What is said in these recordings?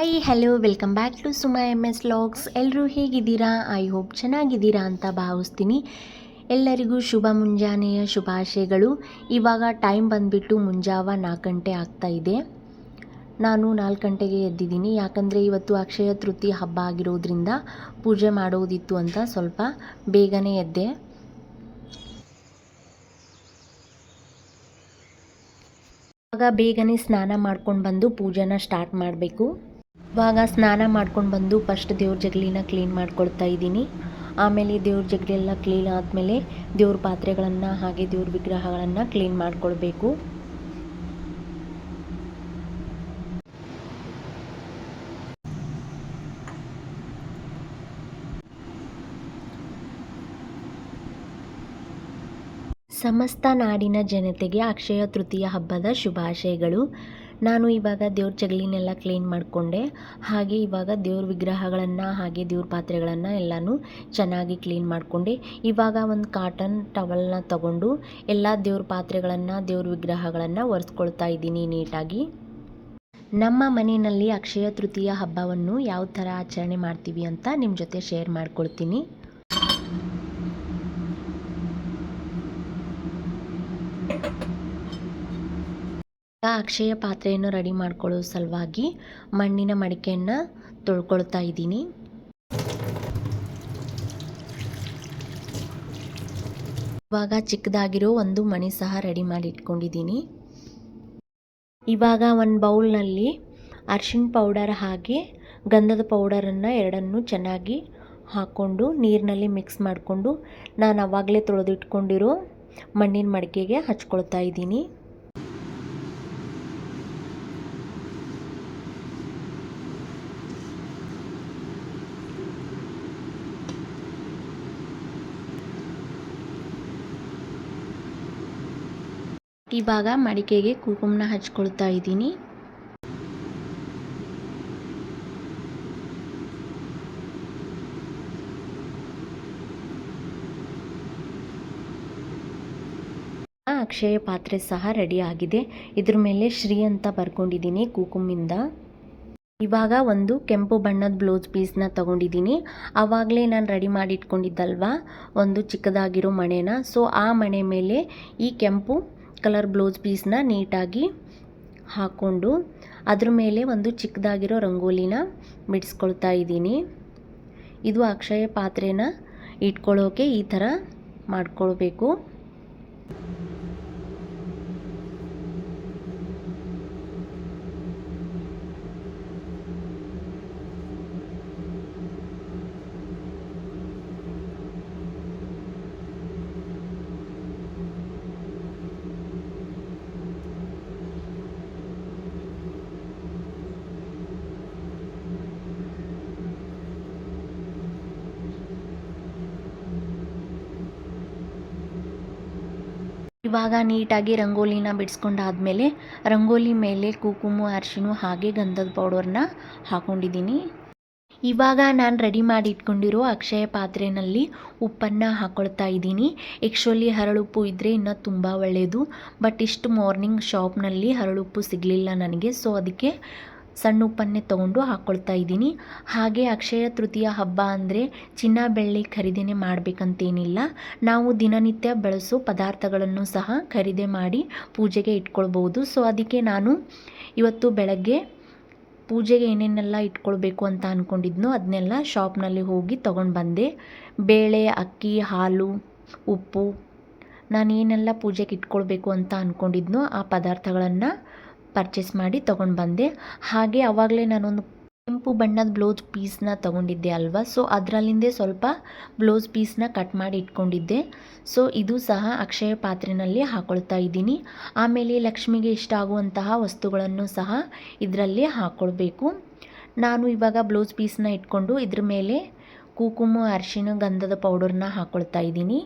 Hi hello welcome back to Suma M S vlogs. ಎಲ್ಲರೂ ಹೇಗಿದ್ದೀರಾ? I hope ಚೆನ್ನಾಗಿದ್ದೀರಾ ಅಂತ ಭಾವಿಸ್ತೀನಿ. ಎಲ್ಲರಿಗೂ ಶುಭ ಮುಂಜಾನೆಯ ಶುಭಾಶಯಗಳು. ಇವಾಗ ಟೈಮ್ ಬಂದುಬಿಟ್ಟು ಮುಂಜಾವ 4 ಗಂಟೆ ಆಗ್ತಾಯಿದೆ. ನಾನು 4 ಗಂಟೆಗೆ ಎದ್ದಿದ್ದೀನಿ, ಯಾಕಂದರೆ ಇವತ್ತು ಅಕ್ಷಯ ತೃತೀಯ ಹಬ್ಬ ಆಗಿರೋದ್ರಿಂದ ಪೂಜೆ ಮಾಡೋದಿತ್ತು ಅಂತ ಸ್ವಲ್ಪ ಬೇಗನೆ ಎದ್ದೆ. ಇವಾಗ ಬೇಗನೆ ಸ್ನಾನ ಮಾಡ್ಕೊಂಡು ಬಂದು ಪೂಜೆನ ಸ್ಟಾರ್ಟ್ ಮಾಡಬೇಕು. ಇವಾಗ ಸ್ನಾನ ಮಾಡ್ಕೊಂಡು ಬಂದು ಫಸ್ಟ್ ದೇವ್ರ ಜಗಲಿನ ಕ್ಲೀನ್ ಮಾಡ್ಕೊಳ್ತಾ ಇದ್ದೀನಿ. ಆಮೇಲೆ ದೇವ್ರ ಜಗಲಿಯೆಲ್ಲ ಕ್ಲೀನ್ ಆದಮೇಲೆ ದೇವ್ರ ಪಾತ್ರೆಗಳನ್ನು ಹಾಗೆ ದೇವ್ರ ವಿಗ್ರಹಗಳನ್ನು ಕ್ಲೀನ್ ಮಾಡ್ಕೊಳ್ಬೇಕು. ಸಮಸ್ತ ನಾಡಿನ ಜನತೆಗೆ ಅಕ್ಷಯ ತೃತೀಯ ಹಬ್ಬದ ಶುಭಾಶಯಗಳು. ನಾನು ಇವಾಗ ದೇವ್ರ ಜಗಲಿನೆಲ್ಲ ಕ್ಲೀನ್ ಮಾಡಿಕೊಂಡೆ. ಹಾಗೆ ಇವಾಗ ದೇವ್ರ ವಿಗ್ರಹಗಳನ್ನು ಹಾಗೆ ದೇವ್ರ ಪಾತ್ರೆಗಳನ್ನು ಎಲ್ಲನೂ ಚೆನ್ನಾಗಿ ಕ್ಲೀನ್ ಮಾಡಿಕೊಂಡೆ. ಇವಾಗ ಒಂದು ಕಾಟನ್ ಟವಲ್ನ ತಗೊಂಡು ಎಲ್ಲ ದೇವ್ರ ಪಾತ್ರೆಗಳನ್ನು ದೇವ್ರ ವಿಗ್ರಹಗಳನ್ನು ಒರೆಸ್ಕೊಳ್ತಾ ಇದ್ದೀನಿ ನೀಟಾಗಿ. ನಮ್ಮ ಮನೆಯಲ್ಲಿ ಅಕ್ಷಯ ತೃತೀಯ ಹಬ್ಬವನ್ನು ಯಾವ ಥರ ಆಚರಣೆ ಮಾಡ್ತೀವಿ ಅಂತ ನಿಮ್ಮ ಜೊತೆ ಶೇರ್ ಮಾಡ್ಕೊಳ್ತೀನಿ. ಅಕ್ಷಯ ಪಾತ್ರೆಯನ್ನು ರೆಡಿ ಮಾಡ್ಕೊಳ್ಳೋ ಸಲುವಾಗಿ ಮಣ್ಣಿನ ಮಡಿಕೆಯನ್ನು ತೊಳ್ಕೊಳ್ತಾ ಇದ್ದೀನಿ. ಇವಾಗ ಚಿಕ್ಕದಾಗಿರೋ ಒಂದು ಮಣಿ ಸಹ ರೆಡಿ ಮಾಡಿ ಇಟ್ಕೊಂಡಿದ್ದೀನಿ. ಇವಾಗ ಒಂದು ಬೌಲ್ನಲ್ಲಿ ಅರಿಶಿಣ ಪೌಡರ್ ಹಾಗೆ ಗಂಧದ ಪೌಡರನ್ನು ಎರಡನ್ನೂ ಚೆನ್ನಾಗಿ ಹಾಕ್ಕೊಂಡು ನೀರಿನಲ್ಲಿ ಮಿಕ್ಸ್ ಮಾಡಿಕೊಂಡು ನಾನು ಆವಾಗಲೇ ತೊಳೆದಿಟ್ಕೊಂಡಿರೋ ಮಣ್ಣಿನ ಮಡಿಕೆಗೆ ಹಚ್ಕೊಳ್ತಾ ಇದ್ದೀನಿ. ಇವಾಗ ಮಡಿಕೆಗೆ ಕುಂಕುಮನ ಹಚ್ಕೊಳ್ತಾ ಇದ್ದೀನಿ. ಅಕ್ಷಯ ಪಾತ್ರೆ ಸಹ ರೆಡಿ ಆಗಿದೆ. ಇದ್ರ ಮೇಲೆ ಶ್ರೀ ಅಂತ ಬರ್ಕೊಂಡಿದ್ದೀನಿ ಕುಂಕುಮಿಂದ. ಇವಾಗ ಒಂದು ಕೆಂಪು ಬಣ್ಣದ ಬ್ಲೌಸ್ ಪೀಸ್ನ ತಗೊಂಡಿದ್ದೀನಿ. ಆವಾಗಲೇ ನಾನು ರೆಡಿ ಮಾಡಿ ಇಟ್ಕೊಂಡಿದ್ದಲ್ವ ಒಂದು ಚಿಕ್ಕದಾಗಿರೋ ಮಣೆನ, ಸೊ ಆ ಮಣೆ ಮೇಲೆ ಈ ಕೆಂಪು ಕಲರ್ ಬ್ಲೌಸ್ ಪೀಸ್ನ ನೀಟಾಗಿ ಹಾಕ್ಕೊಂಡು ಅದ್ರ ಮೇಲೆ ಒಂದು ಚಿಕ್ಕದಾಗಿರೋ ರಂಗೋಲಿನ ಬಿಡಿಸ್ಕೊಳ್ತಾ ಇದ್ದೀನಿ. ಇದು ಅಕ್ಷಯ ಪಾತ್ರೆನ ಇಟ್ಕೊಳ್ಳೋಕೆ ಈ ಥರ ಮಾಡ್ಕೊಳ್ಬೇಕು. ಇವಾಗ ನೀಟಾಗಿ ರಂಗೋಲಿನ ಬಿಡಿಸ್ಕೊಂಡಾದ್ಮೇಲೆ ರಂಗೋಲಿ ಮೇಲೆ ಕುಂಕುಮ, ಅರಿಶಿಣ ಹಾಗೆ ಗಂಧದ ಪೌಡರ್ನ ಹಾಕ್ಕೊಂಡಿದ್ದೀನಿ. ಇವಾಗ ನಾನು ರೆಡಿ ಮಾಡಿ ಇಟ್ಕೊಂಡಿರೋ ಅಕ್ಷಯ ಪಾತ್ರೆಯಲ್ಲಿ ಉಪ್ಪನ್ನು ಹಾಕ್ಕೊಳ್ತಾ ಇದ್ದೀನಿ. ಆ್ಯಕ್ಚುಲಿ ಹರಳುಪ್ಪು ಇದ್ದರೆ ಇನ್ನೂ ತುಂಬ ಒಳ್ಳೆಯದು, ಬಟ್ ಇಷ್ಟು ಮಾರ್ನಿಂಗ್ ಶಾಪ್ನಲ್ಲಿ ಹರಳುಪ್ಪು ಸಿಗಲಿಲ್ಲ ನನಗೆ, ಸೊ ಅದಕ್ಕೆ ಸಣ್ಣ ಉಪ್ಪನ್ನೇ ತೊಗೊಂಡು ಹಾಕ್ಕೊಳ್ತಾ ಇದ್ದೀನಿ. ಹಾಗೆ ಅಕ್ಷಯ ತೃತೀಯ ಹಬ್ಬ ಅಂದರೆ ಚಿನ್ನ ಬೆಳ್ಳಿ ಖರೀದಿನೇ ಮಾಡಬೇಕಂತೇನಿಲ್ಲ. ನಾವು ದಿನನಿತ್ಯ ಬಳಸೋ ಪದಾರ್ಥಗಳನ್ನು ಸಹ ಖರೀದಿ ಮಾಡಿ ಪೂಜೆಗೆ ಇಟ್ಕೊಳ್ಬೋದು. ಸೊ ಅದಕ್ಕೆ ನಾನು ಇವತ್ತು ಬೆಳಗ್ಗೆ ಪೂಜೆಗೆ ಏನೇನೆಲ್ಲ ಇಟ್ಕೊಳ್ಬೇಕು ಅಂತ ಅಂದ್ಕೊಂಡಿದ್ನೋ ಅದನ್ನೆಲ್ಲ ಶಾಪ್ನಲ್ಲಿ ಹೋಗಿ ತೊಗೊಂಡು ಬಂದೆ. ಬೇಳೆ, ಅಕ್ಕಿ, ಹಾಲು, ಉಪ್ಪು, ನಾನು ಏನೆಲ್ಲ ಪೂಜೆಗೆ ಇಟ್ಕೊಳ್ಬೇಕು ಅಂತ ಅಂದ್ಕೊಂಡಿದ್ನೋ ಆ ಪದಾರ್ಥಗಳನ್ನು ಪರ್ಚೇಸ್ ಮಾಡಿ ತೊಗೊಂಡು ಬಂದೆ. ಹಾಗೆ ಆವಾಗಲೇ ನಾನೊಂದು ಕೆಂಪು ಬಣ್ಣದ ಬ್ಲೌಸ್ ಪೀಸ್ನ ತೊಗೊಂಡಿದ್ದೆ ಅಲ್ವಾ, ಸೊ ಅದರಲ್ಲಿಂದೇ ಸ್ವಲ್ಪ ಬ್ಲೌಸ್ ಪೀಸ್ನ ಕಟ್ ಮಾಡಿ ಇಟ್ಕೊಂಡಿದ್ದೆ. ಸೊ ಇದು ಸಹ ಅಕ್ಷಯ ಪಾತ್ರೆಯಲ್ಲಿ ಹಾಕ್ಕೊಳ್ತಾ ಇದ್ದೀನಿ. ಆಮೇಲೆ ಲಕ್ಷ್ಮಿಗೆ ಇಷ್ಟ ಆಗುವಂತಹ ವಸ್ತುಗಳನ್ನು ಸಹ ಇದರಲ್ಲಿ ಹಾಕ್ಕೊಳ್ಬೇಕು. ನಾನು ಇವಾಗ ಬ್ಲೌಸ್ ಪೀಸ್ನ ಇಟ್ಕೊಂಡು ಇದ್ರ ಮೇಲೆ ಕುಂಕುಮ, ಅರಿಶಿಣ, ಗಂಧದ ಪೌಡರ್ನ ಹಾಕ್ಕೊಳ್ತಾ ಇದ್ದೀನಿ.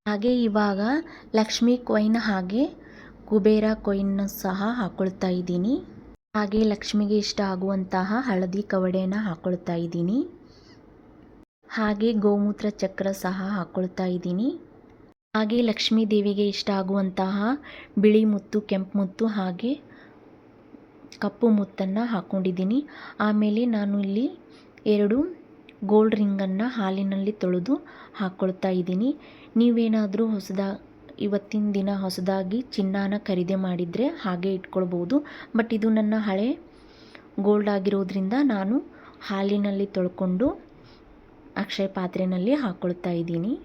ಹಾಗೆ ಇವಾಗ ಲಕ್ಷ್ಮಿ ಕಾಯಿನ್ ಹಾಗೆ ಕುಬೇರ ಕೊಯಿನ್ ಸಹ ಹಾಕೊಳ್ತಾ ಇದ್ದೀನಿ. ಹಾಗೆ ಲಕ್ಷ್ಮಿಗೆ ಇಷ್ಟ ಆಗುವಂತಹ ಹಳದಿ ಕವಡೆನ ಹಾಕೊಳ್ತಾ ಇದ್ದೀನಿ. ಹಾಗೆ ಗೋಮೂತ್ರ ಚಕ್ರ ಸಹ ಹಾಕೊಳ್ತಾ ಇದ್ದೀನಿ. ಹಾಗೆ ಲಕ್ಷ್ಮೀ ದೇವಿಗೆ ಇಷ್ಟ ಆಗುವಂತಹ ಬಿಳಿ ಮುತ್ತು, ಕೆಂಪು ಮುತ್ತು ಹಾಗೆ ಕಪ್ಪು ಮುತ್ತನ್ನು ಹಾಕ್ಕೊಂಡಿದ್ದೀನಿ. ಆಮೇಲೆ ನಾನು ಇಲ್ಲಿ 2 ಗೋಲ್ಡ್ ರಿಂಗನ್ನು ಹಾಲಿನಲ್ಲಿ ತೊಳೆದು ಹಾಕ್ಕೊಳ್ತಾ ಇದ್ದೀನಿ. ನೀವೇನಾದರೂ ಇವತ್ತಿನ ದಿನ ಹೊಸದಾಗಿ ಚಿನ್ನಾನ ಖರೀದಿ ಮಾಡಿದರೆ ಹಾಗೆ ಇಟ್ಕೊಳ್ಬೋದು. ಬಟ್ ಇದು ನನ್ನ ಹಳೆ ಗೋಲ್ಡ್ ಆಗಿರೋದ್ರಿಂದ ನಾನು ಹಾಲಿನಲ್ಲಿ ತೊಳ್ಕೊಂಡು ಅಕ್ಷಯ ಪಾತ್ರೆಯಲ್ಲಿ ಹಾಕ್ಕೊಳ್ತಾ ಇದ್ದೀನಿ.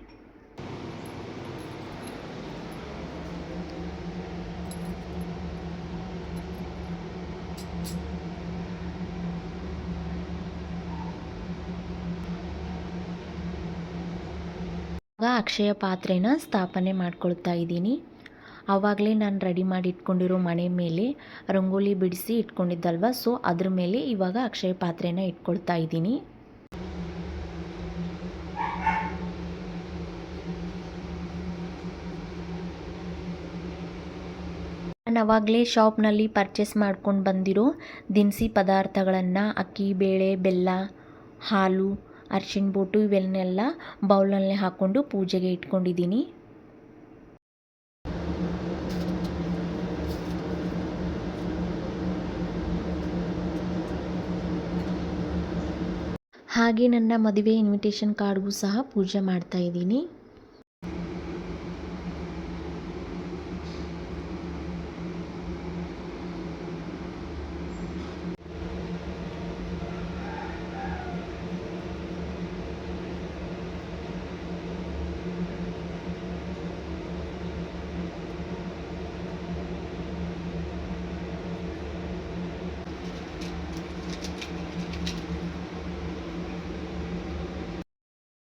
ಅಕ್ಷಯ ಪಾತ್ರೆನ ಸ್ಥಾಪನೆ ಮಾಡ್ಕೊಳ್ತಾ ಇದ್ದೀನಿ. ಆವಾಗಲೇ ನಾನು ರೆಡಿ ಮಾಡಿ ಇಟ್ಕೊಂಡಿರೋ ಮಣೆ ಮೇಲೆ ರಂಗೋಲಿ ಬಿಡಿಸಿ ಇಟ್ಕೊಂಡಿದ್ದಲ್ವ, ಸೊ ಅದ್ರ ಮೇಲೆ ಇವಾಗ ಅಕ್ಷಯ ಪಾತ್ರೆನ ಇಟ್ಕೊಳ್ತಾ ಇದ್ದೀನಿ. ನಾನು ಆವಾಗಲೇ ಶಾಪ್ನಲ್ಲಿ ಪರ್ಚೇಸ್ ಮಾಡ್ಕೊಂಡು ಬಂದಿರೋ ದಿನಸಿ ಪದಾರ್ಥಗಳನ್ನು ಅಕ್ಕಿ, ಬೇಳೆ, ಬೆಲ್ಲ, ಹಾಲು, ಅರಿಶಿಣ ಬೋಟು ಇವೆಲ್ಲನೆಲ್ಲ ಬೌಲ್ನಲ್ಲಿ ಹಾಕ್ಕೊಂಡು ಪೂಜೆಗೆ ಇಟ್ಕೊಂಡಿದ್ದೀನಿ. ಹಾಗೆ ನನ್ನ ಮದುವೆ ಇನ್ವಿಟೇಷನ್ ಕಾರ್ಡ್ಗೂ ಸಹ ಪೂಜೆ ಮಾಡ್ತಾ ಇದ್ದೀನಿ.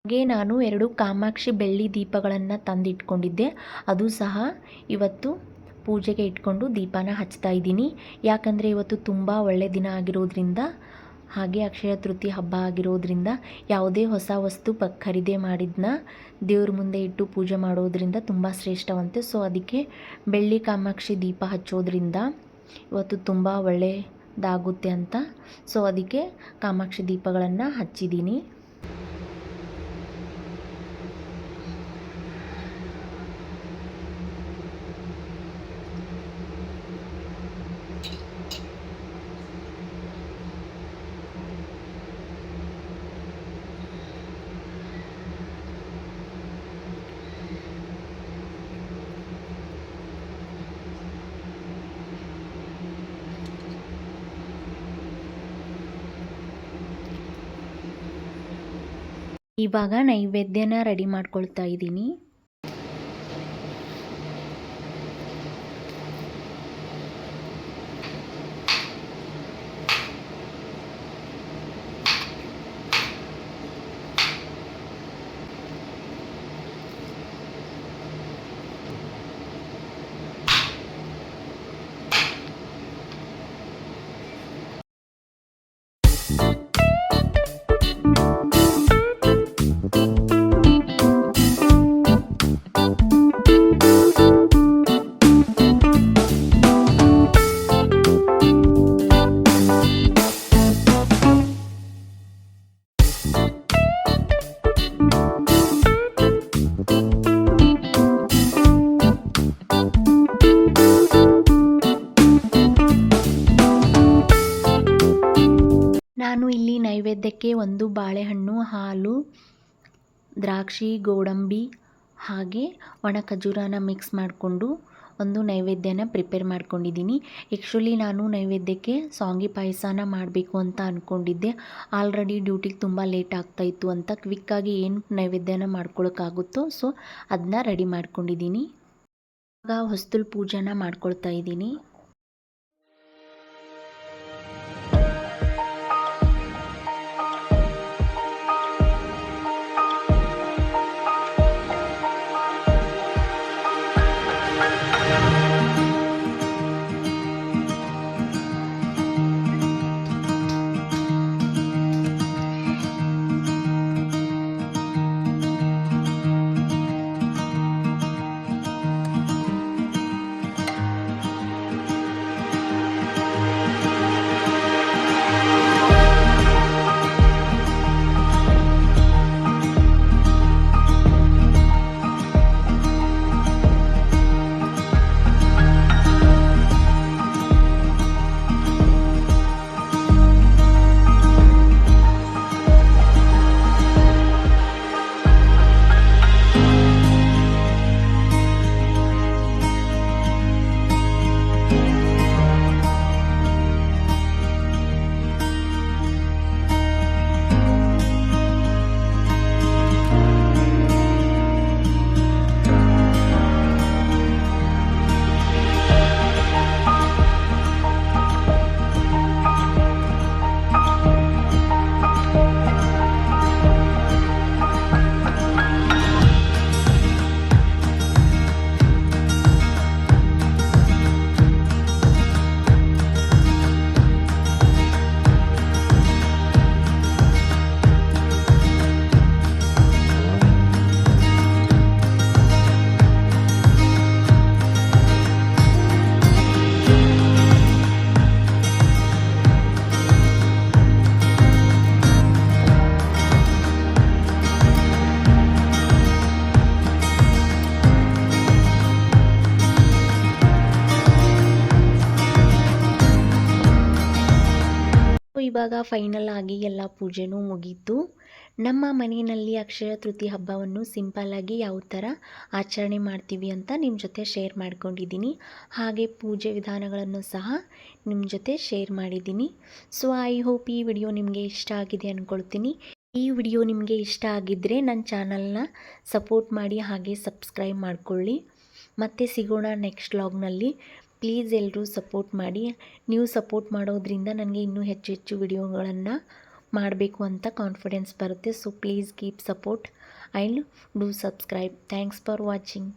ಹಾಗೆ ನಾನು 2 ಕಾಮಾಕ್ಷಿ ಬೆಳ್ಳಿ ದೀಪಗಳನ್ನು ತಂದಿಟ್ಕೊಂಡಿದ್ದೆ. ಅದು ಸಹ ಇವತ್ತು ಪೂಜೆಗೆ ಇಟ್ಕೊಂಡು ದೀಪನ ಹಚ್ತಾ ಇದ್ದೀನಿ. ಯಾಕಂದರೆ ಇವತ್ತು ತುಂಬ ಒಳ್ಳೆಯ ದಿನ ಆಗಿರೋದ್ರಿಂದ, ಹಾಗೆ ಅಕ್ಷಯ ತೃತೀಯ ಹಬ್ಬ ಆಗಿರೋದ್ರಿಂದ ಯಾವುದೇ ಹೊಸ ವಸ್ತು ಖರೀದಿ ಮಾಡಿದ್ನ ದೇವ್ರ ಮುಂದೆ ಇಟ್ಟು ಪೂಜೆ ಮಾಡೋದ್ರಿಂದ ತುಂಬ ಶ್ರೇಷ್ಠವಂತೆ. ಸೊ ಅದಕ್ಕೆ ಬೆಳ್ಳಿ ಕಾಮಾಕ್ಷಿ ದೀಪ ಹಚ್ಚೋದ್ರಿಂದ ಇವತ್ತು ತುಂಬ ಒಳ್ಳೆಯದಾಗುತ್ತೆ ಅಂತ, ಸೊ ಅದಕ್ಕೆ ಕಾಮಾಕ್ಷಿ ದೀಪಗಳನ್ನು ಹಚ್ಚಿದ್ದೀನಿ. ಇವಾಗ ನೈವೇದ್ಯನ ರೆಡಿ ಮಾಡ್ಕೊಳ್ತಾ ಇದ್ದೀನಿ. ನಾನು ಇಲ್ಲಿ ನೈವೇದ್ಯಕ್ಕೆ 1 ಬಾಳೆಹಣ್ಣು, ಹಾಲು, ದ್ರಾಕ್ಷಿ, ಗೋಡಂಬಿ ಹಾಗೆ ಒಣ ಖಜೂರನ ಮಿಕ್ಸ್ ಮಾಡಿಕೊಂಡು ಒಂದು ನೈವೇದ್ಯನ ಪ್ರಿಪೇರ್ ಮಾಡ್ಕೊಂಡಿದ್ದೀನಿ. ಆ್ಯಕ್ಚುಲಿ ನಾನು ನೈವೇದ್ಯಕ್ಕೆ ಶಾವಿಗೆ ಪಾಯಸನ ಮಾಡಬೇಕು ಅಂತ ಅಂದ್ಕೊಂಡಿದ್ದೆ. ಆಲ್ರೆಡಿ ಡ್ಯೂಟಿಗೆ ತುಂಬ ಲೇಟ್ ಆಗ್ತಾಯಿತ್ತು ಅಂತ ಕ್ವಿಕ್ಕಾಗಿ ಏನು ನೈವೇದ್ಯನ ಮಾಡ್ಕೊಳಕ್ಕಾಗುತ್ತೋ ಸೊ ಅದನ್ನ ರೆಡಿ ಮಾಡ್ಕೊಂಡಿದ್ದೀನಿ. ಇವಾಗ ಹೊಸ್ತಲು ಪೂಜೆನ ಮಾಡ್ಕೊಳ್ತಾ ಇದ್ದೀನಿ. ಇವಾಗ ಫೈನಲ್ ಆಗಿ ಎಲ್ಲ ಪೂಜೆನೂ ಮುಗೀತು. ನಮ್ಮ ಮನೆಯಲ್ಲಿ ಅಕ್ಷಯ ತೃತೀಯ ಹಬ್ಬವನ್ನು ಸಿಂಪಲ್ಲಾಗಿ ಯಾವ ಥರ ಆಚರಣೆ ಮಾಡ್ತೀವಿ ಅಂತ ನಿಮ್ಮ ಜೊತೆ ಶೇರ್ ಮಾಡ್ಕೊಂಡಿದ್ದೀನಿ. ಹಾಗೆ ಪೂಜೆ ವಿಧಾನಗಳನ್ನು ಸಹ ನಿಮ್ಮ ಜೊತೆ ಶೇರ್ ಮಾಡಿದ್ದೀನಿ. ಸೊ ಐ ಹೋಪ್ ಈ ವಿಡಿಯೋ ನಿಮಗೆ ಇಷ್ಟ ಆಗಿದೆ ಅಂದ್ಕೊಳ್ತೀನಿ. ಈ ವಿಡಿಯೋ ನಿಮಗೆ ಇಷ್ಟ ಆಗಿದ್ದರೆ ನನ್ನ ಚಾನಲ್ನ ಸಪೋರ್ಟ್ ಮಾಡಿ ಹಾಗೆ ಸಬ್ಸ್ಕ್ರೈಬ್ ಮಾಡಿಕೊಳ್ಳಿ. ಮತ್ತೆ ಸಿಗೋಣ ನೆಕ್ಸ್ಟ್ ವ್ಲಾಗ್ನಲ್ಲಿ. ಪ್ಲೀಸ್ ಎಲ್ಲರೂ ಸಪೋರ್ಟ್ ಮಾಡಿ. ನೀವು ಸಪೋರ್ಟ್ ಮಾಡೋದ್ರಿಂದ ನನಗೆ ಇನ್ನೂ ಹೆಚ್ಚು ಹೆಚ್ಚು ವಿಡಿಯೋಗಳನ್ನು ಮಾಡಬೇಕು ಅಂತ ಕಾನ್ಫಿಡೆನ್ಸ್ ಬರುತ್ತೆ. So please keep support and do subscribe. Thanks for watching.